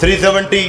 370,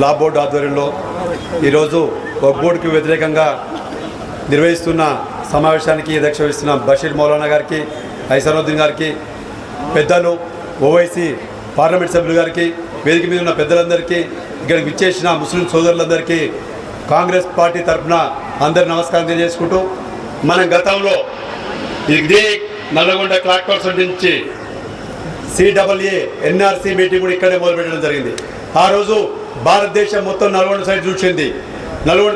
లా board ఆధ్వర్యంలో ఈరోజు వక్ఫ్ బోర్డుకి వ్యతిరేకంగా నిర్వహిస్తున్న సమావేశానికి అధ్యక్షత వహిస్తున్న బషీర్ మౌలానా గారికి, ఐసరుద్దీన్ గారికి, పెద్దలు ఓవైసీ పార్లమెంట్ సభ్యులు గారికి, వేదిక మీద ఉన్న పెద్దలందరికీ, ఇక్కడికి విచ్చేసిన ముస్లిం సోదరులందరికీ కాంగ్రెస్ పార్టీ తరఫున అందరి నమస్కారం తెలియజేసుకుంటూ, మనం గతంలో ఇదే నల్లగొండ క్లాక్ పర్సెంట్ నుంచి CAA NRC మీటింగ్ కూడా ఇక్కడే మొదలుపెట్టడం జరిగింది. ఆ రోజు భారతదేశం మొత్తం నల్గొండ సైడ్ చూసింది,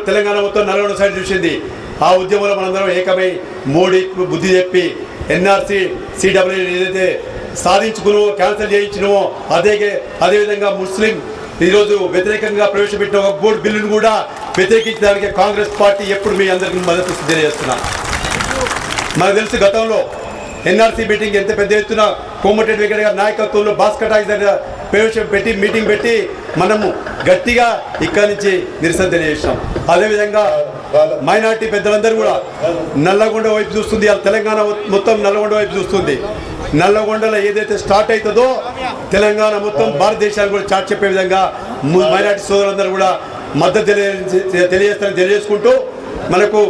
తెలంగాణ మొత్తం నల్గొండ సైడ్ చూసింది. ఆ ఉద్యమంలో మనందరం ఏకమై మోడీకి బుద్ధి చెప్పి NRC CAA ఏదైతే సాధించుకునో క్యాన్సిల్ చేయించినో అదేవిధంగా ముస్లిం ఈరోజు వ్యతిరేకంగా ప్రవేశపెట్టిన ఒక బోర్డు బిల్లును కూడా వ్యతిరేకించడానికి కాంగ్రెస్ పార్టీ ఎప్పుడు మీ అందరికీ మద్దతు తెలియజేస్తున్నాం. మనకు తెలుసు గతంలో NRC మీటింగ్ ఎంత పెద్ద ఎత్తున కోమటిరెడ్డి వెంకట గారి నాయకత్వంలో బాస్కటాయి దగ్గర ప్రవేశపెట్టి మీటింగ్ పెట్టి మనము గట్టిగా ఇక్కడి నుంచి నిరసన తెలియజేసాం. అదేవిధంగా మైనార్టీ పెద్దలందరూ కూడా నల్లగొండ వైపు చూస్తుంది, తెలంగాణ మొత్తం నల్లగొండ వైపు చూస్తుంది. నల్లగొండలో ఏదైతే స్టార్ట్ అవుతుందో తెలంగాణ మొత్తం భారతదేశానికి కూడా చాటి చెప్పే విధంగా మైనార్టీ సోదరులందరూ కూడా మద్దతు తెలియజేసుకుంటూ, మనకు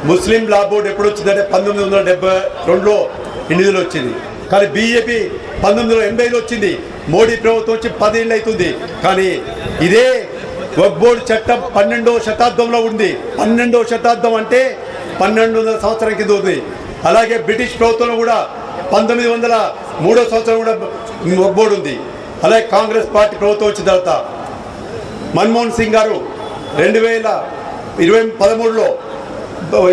ముస్లిం లా బోర్డు ఎప్పుడు వచ్చిందంటే 1972లో ఎన్నికలు వచ్చింది. కానీ బీజేపీ 1980లో వచ్చింది. మోడీ ప్రభుత్వం వచ్చి 10 ఏళ్ళు అవుతుంది. కానీ ఇదే వక్ఫ్ బోర్డు చట్టం 12వ శతాబ్దంలో ఉంది. 12వ శతాబ్దం అంటే 1200 సంవత్సరం కింద ఉంది. అలాగే బ్రిటిష్ ప్రభుత్వంలో కూడా 1903వ సంవత్సరం కూడా వక్ఫ్ బోర్డు ఉంది. అలాగే కాంగ్రెస్ పార్టీ ప్రభుత్వం వచ్చిన తర్వాత మన్మోహన్ సింగ్ గారు 2013లో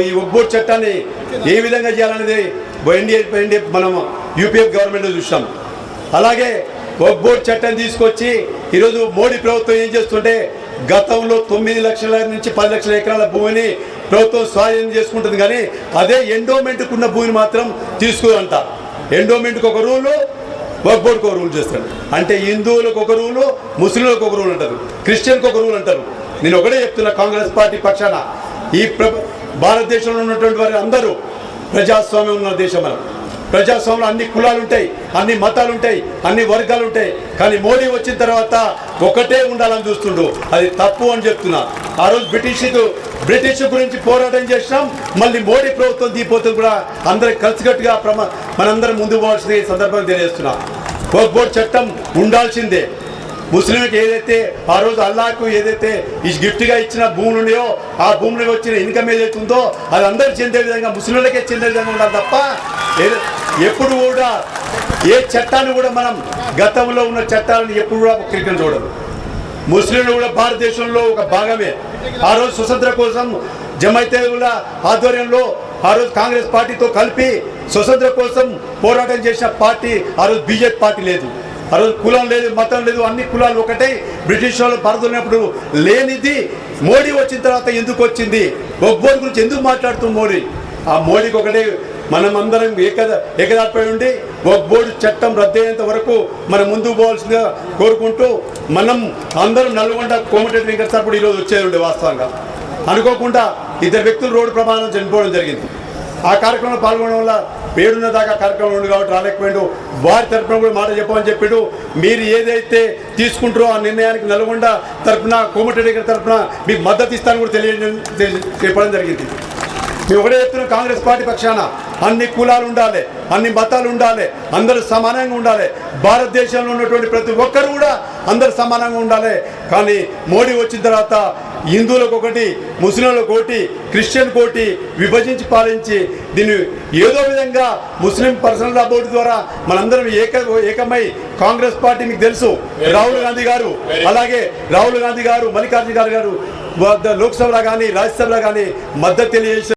ఈ బోర్డు చట్టాన్ని ఏ విధంగా చేయాలనేది ఎన్డీఏ మనం యూపీఎఫ్ గవర్నమెంట్లో చూసాం. అలాగే బోర్డు చట్టం తీసుకొచ్చి ఈరోజు మోడీ ప్రభుత్వం ఏం చేస్తుంటే గతంలో 9 లక్షల నుంచి 10 లక్షల ఎకరాల భూమిని ప్రభుత్వం స్వాధీనం చేసుకుంటుంది, కానీ అదే ఎండోమెంట్కు ఉన్న భూమిని మాత్రం తీసుకోదంట. ఎండోమెంట్కి ఒక రూలు, వక్ఫ్ బోర్డుకి ఒక రూల్ చేస్తాడు. అంటే హిందువులకు ఒక రూలు, ముస్లింలకు ఒక రూల్ అంటారు, క్రిస్టియన్కి ఒక రూల్ అంటారు. నేను ఒకటే చెప్తున్నా కాంగ్రెస్ పార్టీ పక్షాన, ఈ భారతదేశంలో ఉన్నటువంటి వారు అందరూ ప్రజాస్వామ్యం ఉన్న దేశం. మనం ప్రజాస్వామ్యంలో అన్ని కులాలు ఉంటాయి, అన్ని మతాలు ఉంటాయి, అన్ని వర్గాలు ఉంటాయి. కానీ మోడీ వచ్చిన తర్వాత ఒకటే ఉండాలని చూస్తుండు, అది తప్పు అని చెప్తున్నా. ఆ రోజు బ్రిటిష్ గురించి పోరాటం చేసినాం, మళ్ళీ మోడీ ప్రభుత్వం దీపోతుంది కూడా అందరికి కలిసికట్టుగా మనందరం ముందుకు పోవాల్సిన సందర్భంగా తెలియజేస్తున్నా. వక్ఫ్ బోర్డు చట్టం ఉండాల్సిందే. ముస్లింలకు ఏదైతే ఆ రోజు అల్లాహకు ఏదైతే ఈ గిఫ్ట్గా ఇచ్చిన భూములు ఉన్నాయో ఆ భూములకు వచ్చిన ఇన్కమ్ ఏదైతే ఉందో అది అందరికి చెందే విధంగా, ముస్లింలకే చెందే విధంగా ఉండాలి తప్ప ఎప్పుడు కూడా ఏ చట్టాన్ని కూడా మనం గతంలో ఉన్న చట్టాలను ఎప్పుడు కూడా వక్రీకరణ చూడదు. ముస్లింలు కూడా భారతదేశంలో ఒక భాగమే. ఆ రోజు స్వతంత్ర కోసం జమైతే ఆధ్వర్యంలో ఆ రోజు కాంగ్రెస్ పార్టీతో కలిపి స్వతంత్ర కోసం పోరాటం చేసిన పార్టీ ఆ రోజు బీజేపీ పార్టీ లేదు. ఆ రోజు కులం లేదు, మతం లేదు, అన్ని కులాలు ఒకటే. బ్రిటిష్ వాళ్ళు పడుతున్నప్పుడు లేనిది మోడీ వచ్చిన తర్వాత ఎందుకు వచ్చింది? వక్ఫ్ బోర్డు గురించి ఎందుకు మాట్లాడుతుంది మోడీ? ఆ మోడీకి ఒకటే మనం అందరం ఏకదాటిపై ఉండి వక్ఫ్ బోర్డు చట్టం రద్దయ్యేంత వరకు మనం ముందుకు పోవాల్సిందిగా కోరుకుంటూ, మనం అందరం నల్గొండ కోమటిరెడ్డి వెంకటేశ్వర ఈరోజు వచ్చేది ఉండే. వాస్తవంగా అనుకోకుండా 2 వ్యక్తులు రోడ్డు ప్రమాదం చనిపోవడం జరిగింది. ఆ కార్యక్రమంలో పాల్గొనడం వల్ల 7 దాకా కార్యక్రమం ఉంది కాబట్టి రాలేకపోయాడు. వారి తరఫున కూడా మాట చెప్పమని చెప్పాడు. మీరు ఏదైతే తీసుకుంటారో ఆ నిర్ణయానికి నల్గొండ తరఫున, కోమటిరెడ్డి గారి తరఫున మీకు మద్దతు ఇస్తానని కూడా చెప్పడం జరిగింది. మేము ఒకటే చెప్తున్నాం, కాంగ్రెస్ పార్టీ పక్షాన అన్ని కులాలు ఉండాలి, అన్ని మతాలు ఉండాలి, అందరూ సమానంగా ఉండాలి. భారతదేశంలో ఉన్నటువంటి ప్రతి ఒక్కరు కూడా అందరూ సమానంగా ఉండాలి. కానీ మోడీ వచ్చిన తర్వాత హిందువులకు ఒకటి, ముస్లింలకు ఒకటి, క్రిస్టియన్కి ఒకటి విభజించి పాలించి దీన్ని ఏదో విధంగా ముస్లిం పర్సనల్ లా బోర్డు ద్వారా మనందరం ఏకమై కాంగ్రెస్ పార్టీ మీకు తెలుసు, రాహుల్ గాంధీ గారు, అలాగే రాహుల్ గాంధీ గారు, మల్లికార్జున గారు లోక్సభలో కానీ రాజ్యసభలో కానీ మద్దతు తెలియజేశారు.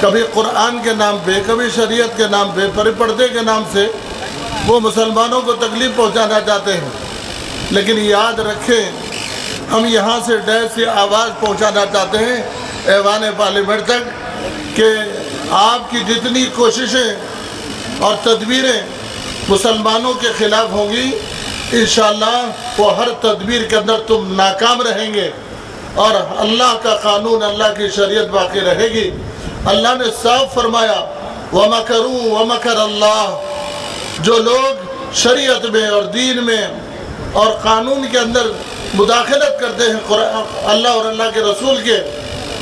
کبھی قرآن کے نام پہ، کبھی شریعت کے نام پہ، پردے کے نام سے وہ مسلمانوں کو تکلیف پہنچانا چاہتے ہیں۔ لیکن یاد رکھیں، ہم یہاں سے ڈیر سے آواز پہنچانا چاہتے ہیں ایوان پارلیمنٹ تک کہ آپ کی جتنی کوششیں اور تدبیریں مسلمانوں کے خلاف ہوں گی، انشاءاللہ وہ ہر تدبیر کے اندر تم ناکام رہیں گے اور اللہ کا قانون، اللہ کی شریعت باقی رہے گی۔ اللہ نے صاف فرمایا وَمَكَرُوا وَمَكَرَ اللَّهُ، جو لوگ شریعت میں اور دین میں اور قانون کے اندر مداخلت کرتے ہیں اللہ اور اللہ کے رسول کے،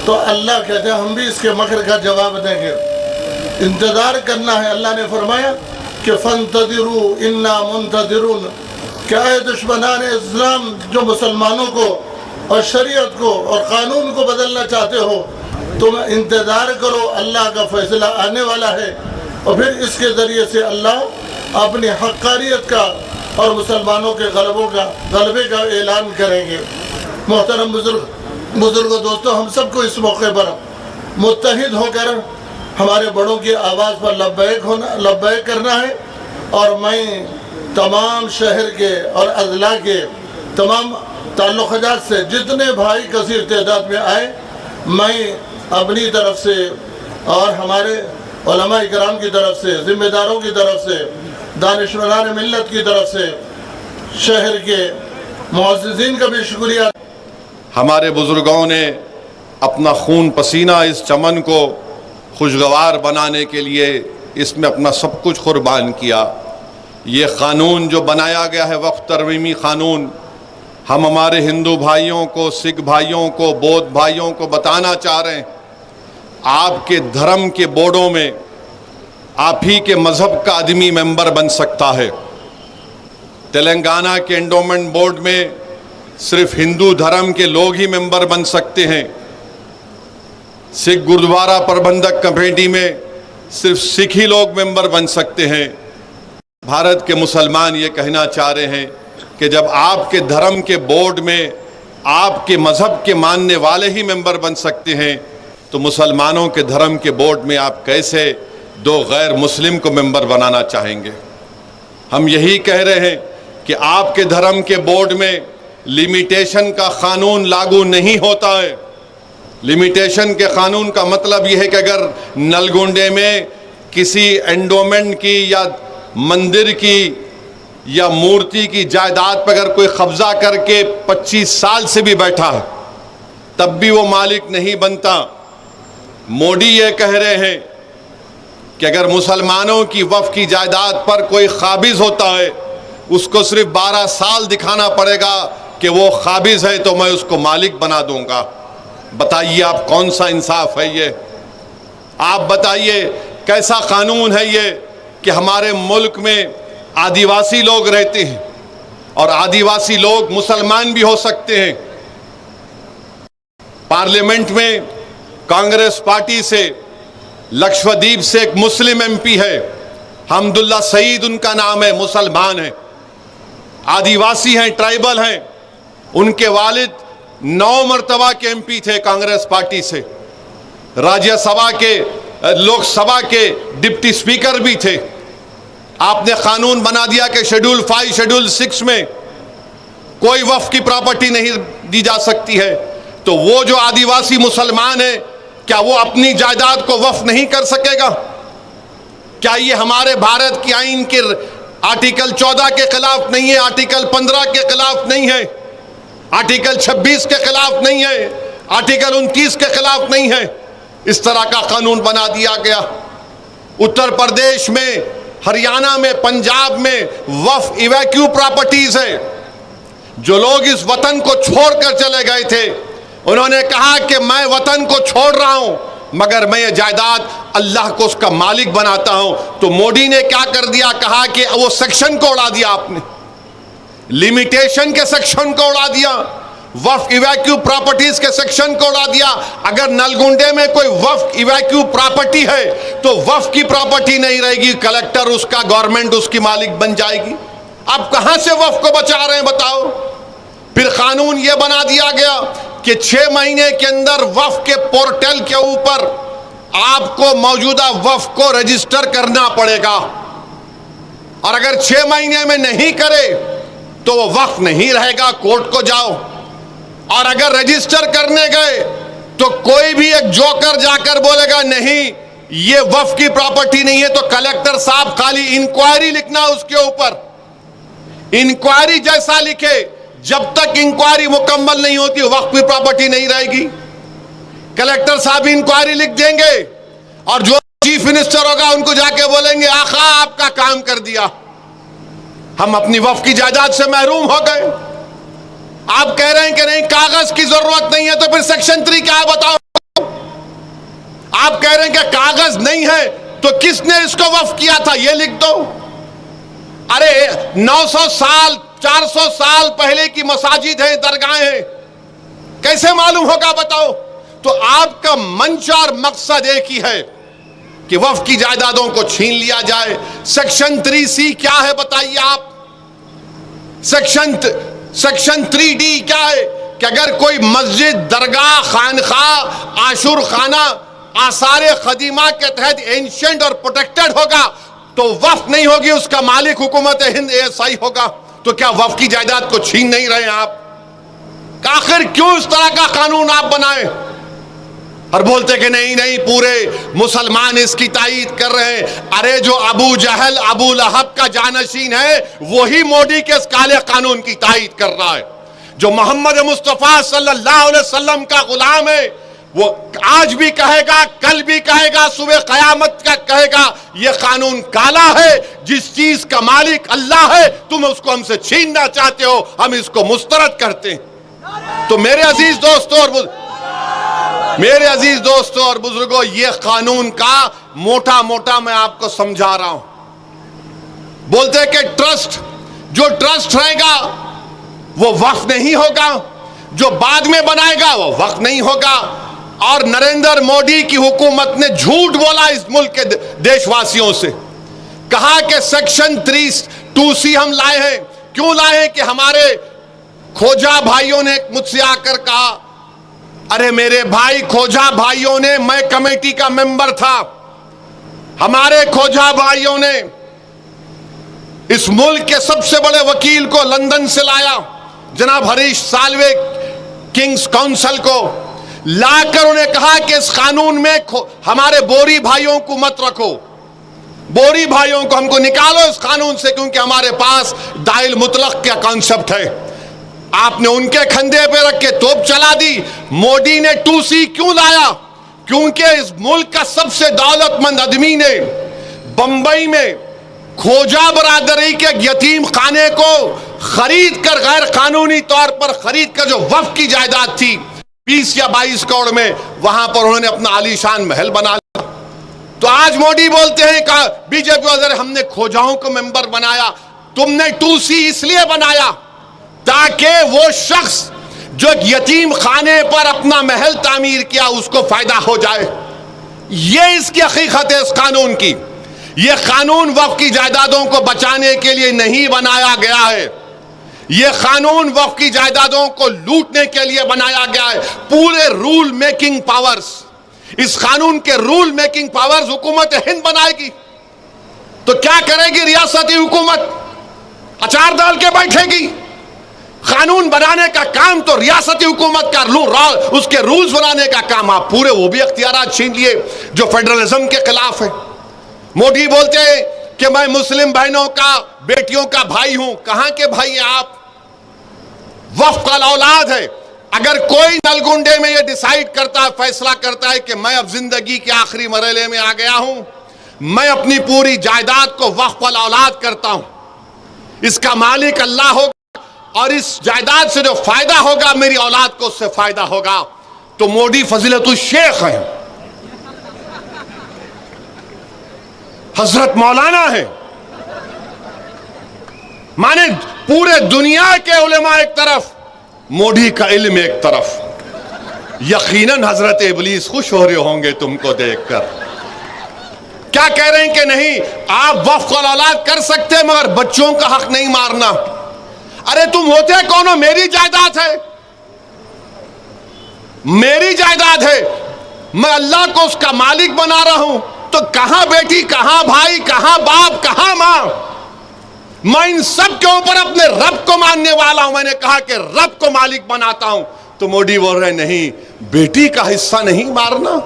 تو اللہ کہتے ہیں ہم بھی اس کے مکر کا جواب دیں گے۔ انتظار کرنا ہے۔ اللہ نے فرمایا کہ فَانْتَظِرُوا إِنَّا مُنْتَظِرُونَ، کہ اے دشمنان اسلام جو مسلمانوں کو اور شریعت کو اور قانون کو بدلنا چاہتے ہو، تم انتظار کرو، اللہ کا فیصلہ آنے والا ہے، اور پھر اس کے ذریعے سے اللہ اپنی حقانیت کا اور مسلمانوں کے غلبے کا اعلان کریں گے۔ محترم بزرگوں، دوستوں، ہم سب کو اس موقع پر متحد ہو کر ہمارے بڑوں کی آواز پر لبیک کرنا ہے، اور میں تمام شہر کے اور اضلاع کے تمام تعلقات سے جتنے بھائی کثیر تعداد میں آئے، میں اپنی طرف سے اور ہمارے علماء اکرام کی طرف سے، ذمہ داروں کی طرف سے، دانشوران ملت کی طرف سے، شہر کے معززین کا بھی شکریہ۔ ہمارے بزرگوں نے اپنا خون پسینہ اس چمن کو خوشگوار بنانے کے لیے اس میں اپنا سب کچھ قربان کیا۔ یہ قانون جو بنایا گیا ہے وقف ترمیمی قانون، ہم ہمارے ہندو بھائیوں کو، سکھ بھائیوں کو، بودھ بھائیوں کو بتانا چاہ رہے ہیں، آپ کے دھرم کے بورڈوں میں آپ ہی کے مذہب کا آدمی ممبر بن سکتا ہے۔ تلنگانہ کے انڈومنٹ بورڈ میں صرف ہندو دھرم کے لوگ ہی ممبر بن سکتے ہیں۔ سکھ گردوارہ پربندھک کمیٹی میں صرف سکھ ہی لوگ ممبر بن سکتے ہیں۔ بھارت کے مسلمان یہ کہنا چاہ رہے ہیں کہ جب آپ کے دھرم کے بورڈ میں آپ کے مذہب کے ماننے والے ہی ممبر بن سکتے ہیں، تو مسلمانوں کے دھرم کے بورڈ میں آپ کیسے دو غیر مسلم کو ممبر بنانا چاہیں گے؟ ہم یہی کہہ رہے ہیں کہ آپ کے دھرم کے بورڈ میں لیمیٹیشن کا قانون لاگو نہیں ہوتا ہے۔ لیمیٹیشن کے قانون کا مطلب یہ ہے کہ اگر نلگونڈے میں کسی انڈومنٹ کی یا مندر کی یا مورتی کی جائیداد پر اگر کوئی قبضہ کر کے 25 سال سے بھی بیٹھا ہے تب بھی وہ مالک نہیں بنتا۔ مودی یہ کہہ رہے ہیں کہ اگر مسلمانوں کی وقف کی جائیداد پر کوئی قابض ہوتا ہے، اس کو صرف 12 سال دکھانا پڑے گا کہ وہ قابض ہے تو میں اس کو مالک بنا دوں گا۔ بتائیے آپ کون سا انصاف ہے یہ؟ آپ بتائیے کیسا قانون ہے یہ کہ ہمارے ملک میں آدیواسی لوگ رہتے ہیں اور آدیواسی لوگ مسلمان بھی ہو سکتے ہیں۔ پارلیمنٹ میں کانگریس پارٹی سے لکشدیپ سے ایک مسلم ایم پی ہے، حمداللہ سعید ان کا نام ہے، مسلمان ہیں، آدیواسی ہیں، ٹرائبل ہیں۔ ان کے والد 9 مرتبہ کے ایم پی تھے کانگریس پارٹی سے، راجیہ سبھا کے، لوک سبھا کے ڈپٹی سپیکر بھی تھے۔ آپ نے قانون بنا دیا کہ شیڈول 5 شیڈول 6 میں کوئی وقف کی پراپرٹی نہیں دی جا سکتی ہے، تو وہ جو آدیواسی مسلمان ہے کیا وہ اپنی جائیداد کو وقف نہیں کر سکے گا؟ کیا یہ ہمارے بھارت کی آئین کے آرٹیکل 14 کے خلاف نہیں ہے، آرٹیکل 15 کے خلاف نہیں ہے، آرٹیکل 26 کے خلاف نہیں ہے، آرٹیکل 29 کے خلاف نہیں ہے؟ اس طرح کا قانون بنا دیا گیا۔ اتر پردیش میں، ہریانہ میں، پنجاب میں وقف ایویکیو پراپرٹیز ہے۔ جو لوگ اس وطن کو چھوڑ کر چلے گئے تھے انہوں نے کہا کہ میں وطن کو چھوڑ رہا ہوں مگر میں یہ جائیداد اللہ کو اس کا مالک بناتا ہوں۔ تو مودی نے کیا کر دیا؟ کہا کہ وہ سیکشن کو اڑا دیا، آپ نے لیمیٹیشن کے سیکشن کو اڑا دیا، وقف ایویکیو پراپرٹیز کے سیکشن کو اڑا دیا۔ اگر نلگونڈے میں کوئی وقف ایویکیو پراپرٹی ہے تو وقف کی پراپرٹی نہیں رہے گی، کلیکٹر اس کا، گورنمنٹ اس کی مالک بن جائے گی۔ اب کہاں سے وقف کو بچا رہے ہیں بتاؤ؟ پھر قانون یہ بنا دیا گیا کہ 6 مہینے کے اندر وقف کے پورٹل کے اوپر آپ کو موجودہ وقف کو رجسٹر کرنا پڑے گا، اور اگر 6 مہینے میں نہیں کرے تو وہ وقف نہیں رہے گا، کورٹ کو جاؤ۔ اور اگر رجسٹر کرنے گئے تو کوئی بھی ایک جوکر جا کر بولے گا نہیں یہ وقف کی پراپرٹی نہیں ہے، تو کلیکٹر صاحب خالی انکوائری لکھنا اس کے اوپر، انکوائری جیسا لکھے، جب تک انکوائری مکمل نہیں ہوتی وقف کی پراپرٹی نہیں رہے گی۔ کلیکٹر صاحب انکوائری لکھ دیں گے اور جو چیف منسٹر ہوگا ان کو جا کے بولیں گے آقا آپ کا کام کر دیا، ہم اپنی وقف کی جائیداد سے محروم ہو گئے۔ آپ کہہ رہے ہیں کہ نہیں کاغذ کی ضرورت نہیں ہے، تو پھر سیکشن 3 کیا ہے بتاؤ؟ آپ کہہ رہے ہیں کہ کاغذ نہیں ہے تو کس نے اس کو وقف کیا تھا یہ لکھ دو۔ ارے 900 سال 400 سال پہلے کی مساجد ہیں، درگاہیں ہیں، کیسے معلوم ہوگا بتاؤ؟ تو آپ کا منشا اور مقصد ایک ہی ہے کہ وقف کی جائیدادوں کو چھین لیا جائے۔ سیکشن 3C کیا ہے بتائیے آپ؟ سیکشن 3D کیا ہے کہ اگر کوئی مسجد، درگاہ، خانقاہ، عاشور خانہ آثار قدیمہ کے تحت اینشنٹ اور پروٹیکٹڈ ہوگا تو وقف نہیں ہوگی، اس کا مالک حکومت ہند ASI ہوگا۔ تو کیا وقف کی جائیداد کو چھین نہیں رہے ہیں آپ؟ آخر کیوں اس طرح کا قانون آپ بنائیں اور بولتے کہ نہیں پورے مسلمان اس کی تائید کر رہے ہیں؟ ارے جو ابو جہل ابو لہب کا جانشین ہے وہی مودی کے اس کالے قانون کی تائید کر رہا ہے۔ جو محمد مصطفیٰ صلی اللہ علیہ وسلم کا غلام ہے وہ آج بھی کہے گا، کل بھی کہے گا، صبح قیامت کا کہے گا یہ قانون کالا ہے، جس چیز کا مالک اللہ ہے تم اس کو ہم سے چھیننا چاہتے ہو، ہم اس کو مسترد کرتے ہیں۔ تو میرے عزیز دوستوں اور بزرگوں، یہ قانون کا موٹا میں آپ کو سمجھا رہا ہوں۔ بولتے کہ جو ٹرسٹ رہے گا وہ وقف نہیں ہوگا، جو بعد میں بنائے گا وہ وقف نہیں ہوگا۔ اور نریندر مودی کی حکومت نے جھوٹ بولا اس ملک کے دیش واسیوں سے، کہا کہ سیکشن 2C ہم لائے ہیں۔ کیوں لائے ہیں؟ کہ ہمارے کھوجا بھائیوں نے مجھ سے آ کر کہا، ارے میرے بھائی کھوجا بھائیوں نے، میں کمیٹی کا ممبر تھا، ہمارے کھوجا بھائیوں نے اس ملک کے سب سے بڑے وکیل کو لندن سے لایا، جناب ہریش سالوے، کنگز کونسل کو لا کر انہیں کہا کہ اس قانون میں ہمارے بوری بھائیوں کو مت رکھو، بوری بھائیوں کو ہم کو نکالو اس قانون سے، کیونکہ ہمارے پاس دائل مطلق کا کانسیپٹ ہے۔ آپ نے ان کے کھندے پہ رکھ کے توپ چلا دی۔ مودی نے 2C کیوں لایا؟ کیونکہ اس ملک کا سب سے دولت مند آدمی نے بمبئی میں کھوجا برادری کے یتیم خانے کو خرید کر، غیر قانونی طور پر خرید کر، جو وقف کی جائیداد تھی 20 یا 22 کروڑ میں، وہاں پر انہوں نے اپنا عالیشان محل بنا لیا۔ تو آج مودی بولتے ہیں کہ BJP وزیر ہم نے کھوجاؤں کو ممبر بنایا۔ تم نے 2C اس لیے بنایا تاکہ وہ شخص جو یتیم خانے پر اپنا محل تعمیر کیا اس کو فائدہ ہو جائے۔ یہ اس کی حقیقت ہے اس قانون کی۔ یہ قانون وقف کی جائیدادوں کو بچانے کے لیے نہیں بنایا گیا ہے، یہ قانون وقف کی جائیدادوں کو لوٹنے کے لیے بنایا گیا ہے۔ پورے رول میکنگ پاورز، اس قانون کے رول میکنگ پاورز حکومت ہند بنائے گی۔ تو کیا کرے گی ریاستی حکومت؟ اچار ڈال کے بیٹھے گی؟ قانون بنانے کا کام تو ریاستی حکومت کا، اس کے رولز بنانے کا کام آپ پورے وہ بھی اختیارات چھین لیے جو فیڈرلزم کے خلاف ہے۔ مودی بولتے ہیں کہ میں مسلم بہنوں کا، بیٹیوں کا بھائی ہوں۔ کہاں کے بھائی ہیں آپ؟ وقف کا اولاد ہے۔ اگر کوئی نلگنڈے میں یہ ڈیسائیڈ کرتا ہے، فیصلہ کرتا ہے کہ میں اب زندگی کے آخری مرحلے میں آ گیا ہوں، میں اپنی پوری جائیداد کو وقف الاولاد کرتا ہوں، اس کا مالک اللہ ہوگا اور اس جائیداد سے جو فائدہ ہوگا میری اولاد کو اس سے فائدہ ہوگا، تو مودی فضیلت الشیخ ہیں، حضرت مولانا ہیں۔ مانے پورے دنیا کے علماء ایک طرف، مودی کا علم ایک طرف۔ یقیناً حضرت ابلیس خوش ہو رہے ہوں گے تم کو دیکھ کر۔ کیا کہہ رہے ہیں کہ نہیں آپ وقف الاولاد کر سکتے ہیں مگر بچوں کا حق نہیں مارنا؟ ارے تم ہوتے کون ہو؟ میری جائیداد ہے، میری جائیداد ہے۔ میں اللہ کو اس کا مالک بنا رہا ہوں، تو کہاں بیٹی، کہاں بھائی، کہاں باپ، کہاں ماں؟ میں ان سب کے اوپر اپنے رب کو ماننے والا ہوں. میں نے کہا کہ رب کو مالک بناتا ہوں. تو مودی بول رہے نہیں، بیٹی کا حصہ نہیں مارنا.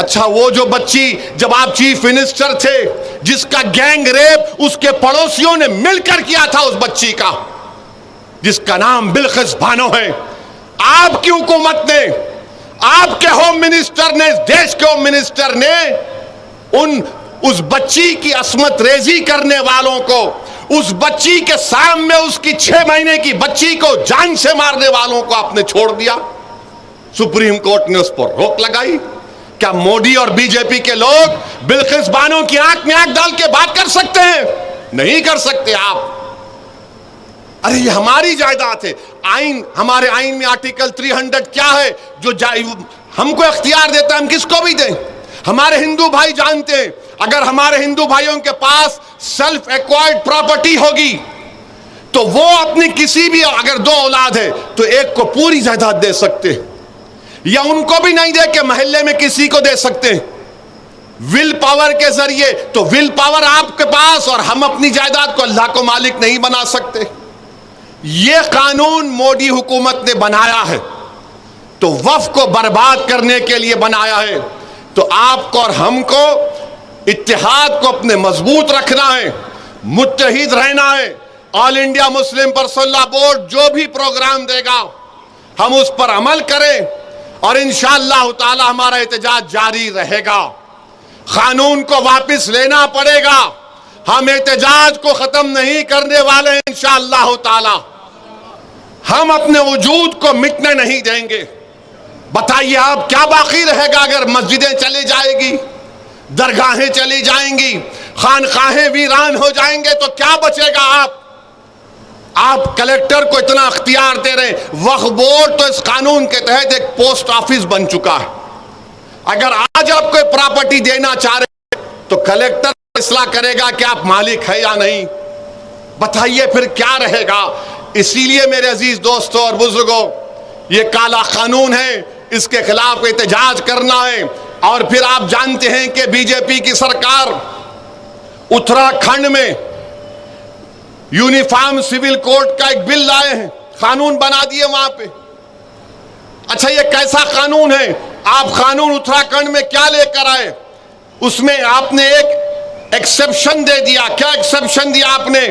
اچھا وہ جو بچی جب آپ چیف منسٹر تھے جس کا گینگ ریپ اس کے پڑوسیوں نے مل کر کیا تھا، اس بچی کا جس کا نام بلقیس بانو ہے، آپ کی حکومت نے، آپ کے ہوم منسٹر نے، دیش کے ہوم منسٹر نے اس بچی کی عصمت ریزی کرنے والوں کو، اس بچی کے سامنے اس کی 6 مہینے کی بچی کو جان سے مارنے والوں کو آپ نے چھوڑ دیا. سپریم کورٹ نے اس پر روک لگائی. کیا مودی اور بی جے پی کے لوگ بلقیس بانو کی آنکھ میں آنکھ ڈال کے بات کر سکتے ہیں؟ نہیں کر سکتے آپ. ارے یہ ہماری جائیداد ہے. آئین، ہمارے آئین میں آرٹیکل 300 کیا ہے جو ہم کو اختیار دیتا ہے، ہم کس کو بھی دیں. ہمارے ہندو بھائی جانتے ہیں اگر ہمارے ہندو بھائیوں کے پاس سیلف ایکوائرڈ پراپرٹی ہوگی تو وہ اپنی کسی بھی، اگر 2 اولاد ہے تو ایک کو پوری جائیداد دے سکتے، یا ان کو بھی نہیں دے کے محلے میں کسی کو دے سکتے ول پاور کے ذریعے. تو ول پاور آپ کے پاس، اور ہم اپنی جائیداد کو اللہ کو مالک نہیں بنا سکتے. یہ قانون مودی حکومت نے بنایا ہے تو وقف کو برباد کرنے کے لیے بنایا ہے. تو آپ کو اور ہم کو اتحاد کو اپنے مضبوط رکھنا ہے، متحد رہنا ہے. آل انڈیا مسلم پرسنل لا بورڈ جو بھی پروگرام دے گا ہم اس پر عمل کریں، اور انشاءاللہ تعالی ہمارا احتجاج جاری رہے گا. قانون کو واپس لینا پڑے گا. ہم احتجاج کو ختم نہیں کرنے والے ہیں انشاءاللہ تعالی. ہم اپنے وجود کو مٹنے نہیں دیں گے. بتائیے آپ کیا باقی رہے گا اگر مسجدیں چلی جائیں گی، درگاہیں چلی جائیں گی، خانقاہیں ویران ہو جائیں گے تو کیا بچے گا؟ آپ کلیکٹر کو اتنا اختیار دے رہے ہیں. وقف بورڈ تو اس قانون کے تحت ایک پوسٹ آفس بن چکا ہے. اگر آج آپ کوئی پراپرٹی دینا چاہ رہے ہیں تو کلیکٹر فیصلہ کرے گا کہ آپ مالک ہے یا نہیں. بتائیے پھر کیا رہے گا؟ اسی لیے میرے عزیز دوستوں اور بزرگوں، یہ کالا قانون ہے، اس کے خلاف احتجاج کرنا ہے. اور پھر آپ جانتے ہیں کہ بی جے پی کی سرکار اتراکھنڈ میں یونیفارم سول کوڈ کا ایک بل لائے ہیں، قانون بنا دیے وہاں پہ. اچھا یہ کیسا قانون ہے؟ آپ قانون اتراکھنڈ میں کیا لے کر آئے؟ اس میں آپ نے ایک ایکسپشن دے دیا. کیا ایکسپشن دیا آپ نے؟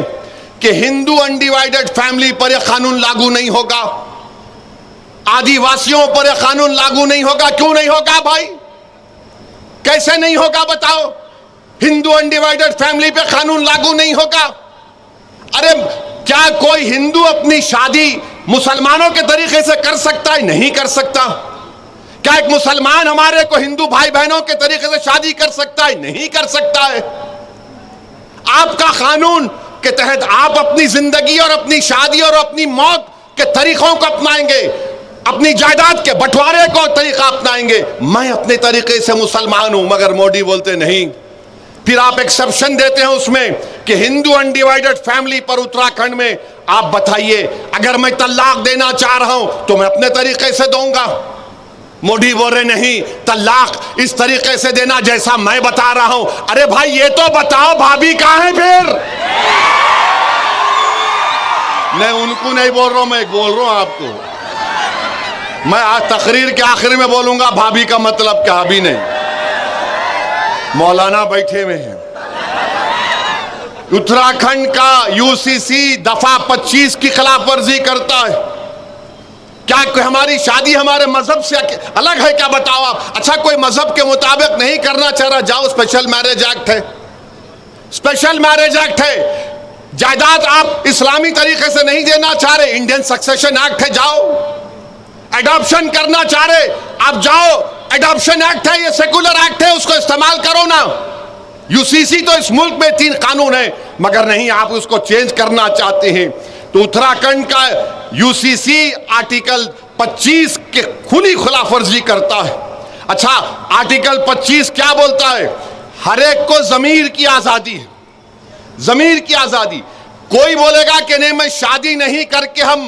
کہ ہندو انڈیوائیڈڈ فیملی پر یہ قانون لاگو نہیں ہوگا، آدیواسیوں پر یہ قانون لاگو نہیں ہوگا. کیوں نہیں ہوگا بھائی؟ کیسے نہیں ہوگا بتاؤ؟ ہندو انڈیوائیڈڈ فیملی پہ قانون لاگو نہیں ہوگا؟ ارے کیا کوئی ہندو اپنی شادی مسلمانوں کے طریقے سے کر سکتا ہے؟ نہیں کر سکتا. کیا ایک مسلمان ہمارے کو ہندو بھائی بہنوں کے طریقے سے شادی کر سکتا ہے؟ نہیں کر سکتا ہے. آپ کا قانون کے تحت آپ اپنی زندگی اور اپنی شادی اور اپنی موت کے طریقوں کو اپنائیں گے، اپنی جائیداد کے بٹوارے کو طریقہ اپنائیں گے. میں اپنے طریقے سے مسلمان ہوں، مگر مودی بولتے نہیں. پھر آپ ایکسپشن دیتے ہیں اس میں کہ ہندو انڈیوائیڈڈ فیملی پر اتراکھنڈ میں. آپ بتائیے اگر میں طلاق دینا چاہ رہا ہوں تو میں اپنے طریقے سے دوں گا. مودی بول رہے نہیں، طلاق اس طریقے سے دینا جیسا میں بتا رہا ہوں. ارے بھائی یہ تو بتاؤ بھابھی کہاں ہے پھر؟ میں ان کو نہیں بول رہا ہوں، میں بول رہا ہوں آپ کو. میں آج تقریر کے آخر میں بولوں گا بھابھی کا مطلب کیا، ابھی نہیں. مولانا بیٹھے ہوئے ہیں. اتراکھنڈ کا یو سی سی دفعہ 25 کی خلاف ورزی کرتا ہے. کیا کوئی ہماری شادی ہمارے مذہب سے الگ ہے کیا؟ بتاؤ آپ. اچھا کوئی مذہب کے مطابق نہیں کرنا چاہ رہا، جاؤ اسپیشل میرج ایکٹ ہے، اسپیشل میرج ایکٹ ہے. جائیداد آپ اسلامی طریقے سے نہیں دینا چاہ رہے، انڈین سکسیشن ایکٹ ہے، جاؤ. ایڈاپشن کرنا چاہ رہے آپ جاؤ، ایڈاپشن ایکٹ ہے، یہ سیکولر ایکٹ ہے، اس کو استعمال کرو نا. یو سی سی تو اس ملک میں 3 قانون ہیں، مگر نہیں آپ اس کو چینج کرنا چاہتے ہیں. تو اتراکھنڈ کا یو سی سی آرٹیکل 25 کے کھلی خلاف ورزی کرتا ہے. اچھا آرٹیکل 25 کیا بولتا ہے؟ ہر ایک کو ضمیر کی آزادی ہے، ضمیر کی آزادی. کوئی بولے گا کہ نہیں میں شادی نہیں کر کے ہم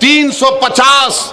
350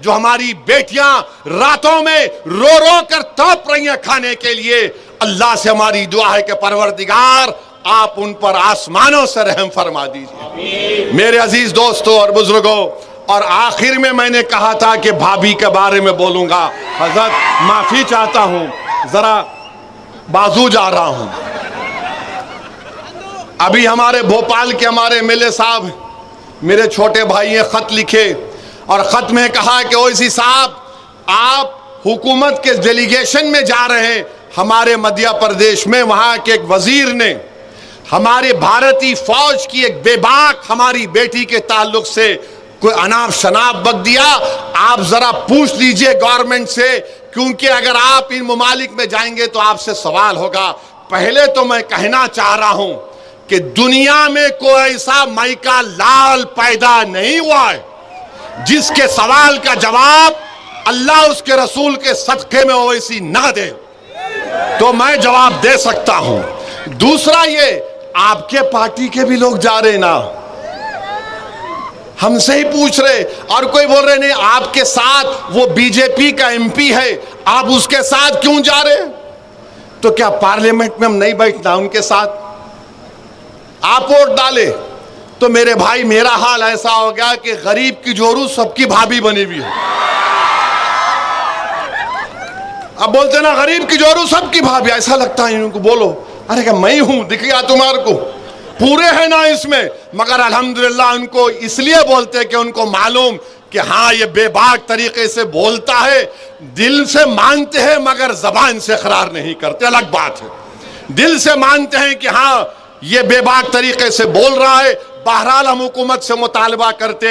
جو ہماری بیٹیاں راتوں میں رو رو کر تڑپ رہی ہیں کھانے کے لیے، اللہ سے ہماری دعا ہے کہ پروردگار آپ ان پر آسمانوں سے رحم فرما دیجئے۔ میرے عزیز دوستوں اور بزرگوں، اور آخر میں نے کہا تھا کہ بھابھی کے بارے میں بولوں گا۔ حضرت معافی چاہتا ہوں، ذرا بازو جا رہا ہوں۔ ابھی ہمارے بھوپال کے ہمارے ایم ایل اے صاحب میرے چھوٹے بھائی نے خط لکھے، اور خط میں کہا کہ اویسی صاحب آپ حکومت کے ڈیلیگیشن میں جا رہے ہیں ہمارے مدھیہ پردیش میں، وہاں کے ایک وزیر نے ہمارے بھارتی فوج کی ایک بے باک ہماری بیٹی کے تعلق سے کوئی اناپ شناپ بک دیا۔ آپ ذرا پوچھ لیجئے گورنمنٹ سے، کیونکہ اگر آپ ان ممالک میں جائیں گے تو آپ سے سوال ہوگا۔ پہلے تو میں کہنا چاہ رہا ہوں کہ دنیا میں کوئی ایسا مائیکا لال پیدا نہیں ہوا ہے جس کے سوال کا جواب اللہ اس کے رسول کے صدقے میں اویسی نہ دے، تو میں جواب دے سکتا ہوں۔ دوسرا یہ، آپ کے پارٹی کے بھی لوگ جا رہے نا، ہم سے ہی پوچھ رہے، اور کوئی بول رہے نہیں آپ کے ساتھ وہ بی جے پی کا ایم پی ہے، آپ اس کے ساتھ کیوں جا رہے؟ تو کیا پارلیمنٹ میں ہم نہیں بیٹھنا ان کے ساتھ؟ آپ ووٹ ڈالے تو میرے بھائی میرا حال ایسا ہو گیا کہ غریب کی جورو سب کی بھابھی بنی ہوئی ہے۔ اب بولتے نا غریب کی جورو سب کی بھابھی، ایسا لگتا ہے ان کو، بولو ارے کہ میں ہوں، دکھ گیا تمہارے کو، پورے ہیں نا اس میں، مگر الحمدللہ ان کو اس لیے بولتے کہ ان کو معلوم کہ ہاں یہ بے باک طریقے سے بولتا ہے، دل سے مانتے ہیں مگر زبان سے اقرار نہیں کرتے، الگ بات ہے۔ دل سے مانتے ہیں کہ ہاں یہ بے باک طریقے سے بول رہا ہے۔ بہرحال ہم حکومت سے مطالبہ کرتے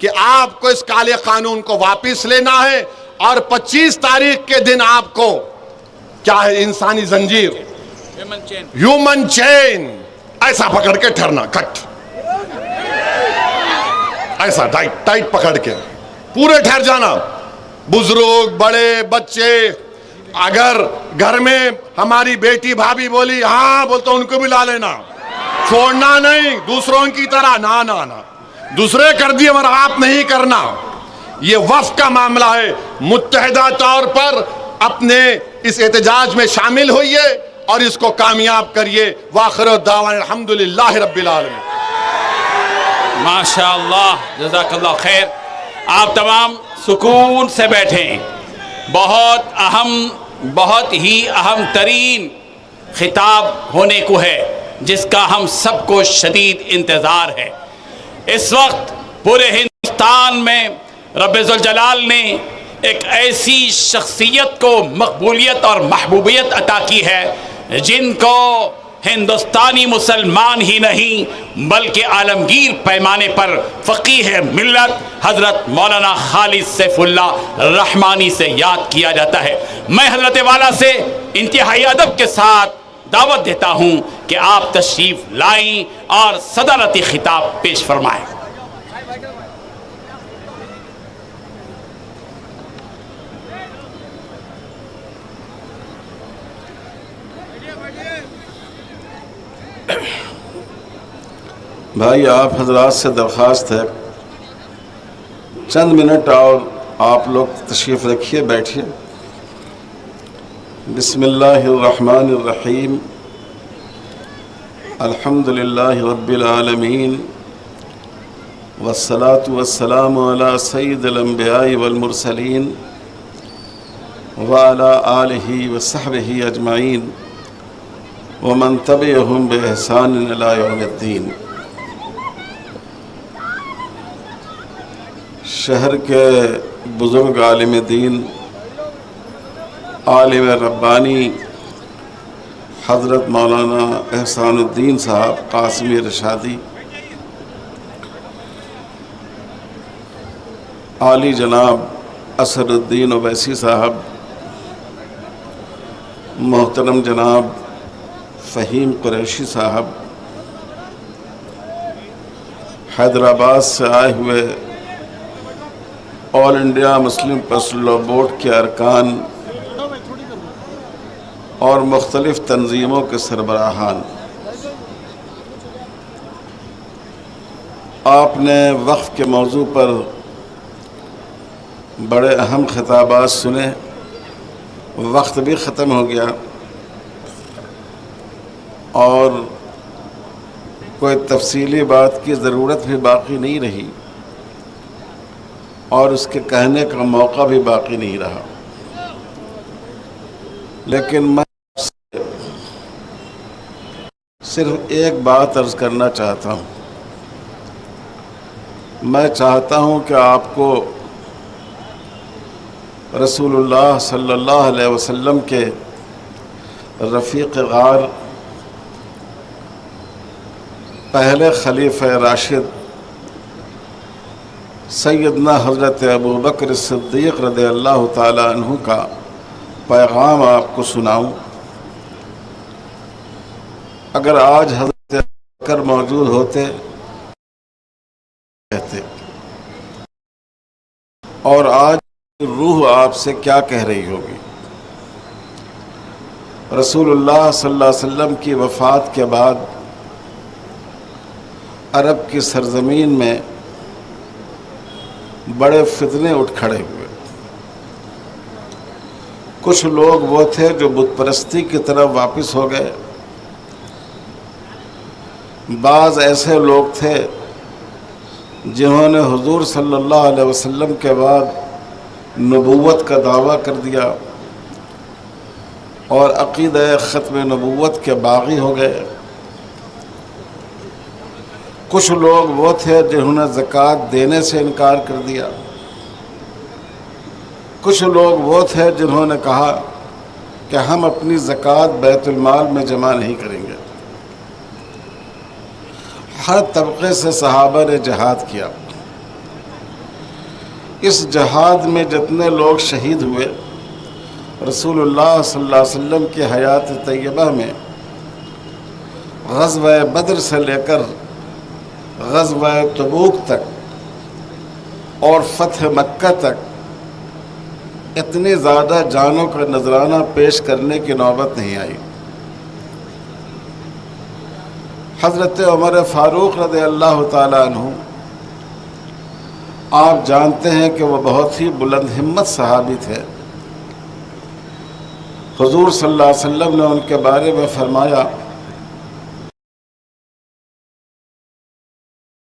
کہ آپ کو اس کالے قانون کو واپس لینا ہے، اور 25 تاریخ کے دن آپ کو کیا ہے انسانی زنجیر، ہیومن چین، ایسا پکڑ کے ٹھہرنا، کٹ، ایسا ٹائٹ پکڑ کے پورے ٹھہر جانا، بزرگ بڑے بچے۔ اگر گھر میں ہماری بیٹی بھابھی بولی ہاں بولتا ان کو بھی لا لینا، چھوڑنا نہیں دوسروں کی طرح، نہ دوسرے کر دیے مگر آپ نہیں کرنا۔ یہ وفد کا معاملہ ہے، متحدہ طور پر اپنے اس احتجاج میں شامل ہوئیے اور اس کو کامیاب کریے۔ وآخر دعوانا الحمدللہ رب العالمین۔ ماشاءاللہ، جزاک اللہ خیر۔ آپ تمام سکون سے بیٹھیں۔ بہت ہی اہم ترین خطاب ہونے کو ہے جس کا ہم سب کو شدید انتظار ہے۔ اس وقت پورے ہندوستان میں رب ذوالجلال نے ایک ایسی شخصیت کو مقبولیت اور محبوبیت عطا کی ہے جن کو ہندوستانی مسلمان ہی نہیں بلکہ عالمگیر پیمانے پر فقیہ ملت حضرت مولانا خالد سیف اللہ رحمانی سے یاد کیا جاتا ہے۔ میں حضرت والا سے انتہائی ادب کے ساتھ دعوت دیتا ہوں کہ آپ تشریف لائیں اور صدارتی خطاب پیش فرمائیں۔ بھائی آپ حضرات سے درخواست ہے چند منٹ اور آپ لوگ تشریف رکھیے، بیٹھیے۔ بسم اللہ الرحمن الرحیم، الحمدللہ رب العالمین، والصلاة والسلام علی سید الانبیاء والمرسلین وعلی آلہ وصحبہ اجمعین ومن تبعہم بإحسان الی یوم الدین۔ شہر کے بزرگ عالم دین، عالم ربانی حضرت مولانا احسان الدین صاحب قاسمی رشادی، عالی جناب اسد الدین اویسی صاحب، محترم جناب فہیم قریشی صاحب، حیدرآباد سے آئے ہوئے all India Muslim personal law board کے ارکان اور مختلف تنظیموں کے سربراہان، آپ نے وقف کے موضوع پر بڑے اہم خطابات سنے، وقت بھی ختم ہو گیا اور کوئی تفصیلی بات کی ضرورت بھی باقی نہیں رہی اور اس کے کہنے کا موقع بھی باقی نہیں رہا، لیکن میں صرف ایک بات عرض کرنا چاہتا ہوں۔ میں چاہتا ہوں کہ آپ کو رسول اللہ صلی اللہ علیہ وسلم کے رفیق غار، پہلے خلیفہ راشد سیدنا حضرت ابوبکر صدیق رضی اللہ تعالی عنہ کا پیغام آپ کو سناؤں۔ اگر آج حضرت ابوبکر موجود ہوتے کہتے، اور آج روح آپ سے کیا کہہ رہی ہوگی؟ رسول اللہ صلی اللہ علیہ وسلم کی وفات کے بعد عرب کی سرزمین میں بڑے فتنے اٹھ کھڑے ہوئے۔ کچھ لوگ وہ تھے جو بت پرستی کی طرف واپس ہو گئے، بعض ایسے لوگ تھے جنہوں نے حضور صلی اللہ علیہ وسلم کے بعد نبوت کا دعویٰ کر دیا اور عقیدہ ختم نبوت کے باغی ہو گئے۔ کچھ لوگ وہ تھے جنہوں نے زکوٰۃ دینے سے انکار کر دیا۔ کچھ لوگ وہ تھے جنہوں نے کہا کہ ہم اپنی زکوٰۃ بیت المال میں جمع نہیں کریں گے۔ ہر طبقے سے صحابہ نے جہاد کیا۔ اس جہاد میں جتنے لوگ شہید ہوئے، رسول اللہ صلی اللہ علیہ وسلم کی حیات طیبہ میں غزوہ بدر سے لے کر غزوہ تبوک تک اور فتح مکہ تک اتنی زیادہ جانوں کا نذرانہ پیش کرنے کی نوبت نہیں آئی۔ حضرت عمر فاروق رضی اللہ تعالیٰ عنہ، آپ جانتے ہیں کہ وہ بہت ہی بلند ہمت صحابی تھے۔ حضور صلی اللہ علیہ وسلم نے ان کے بارے میں فرمایا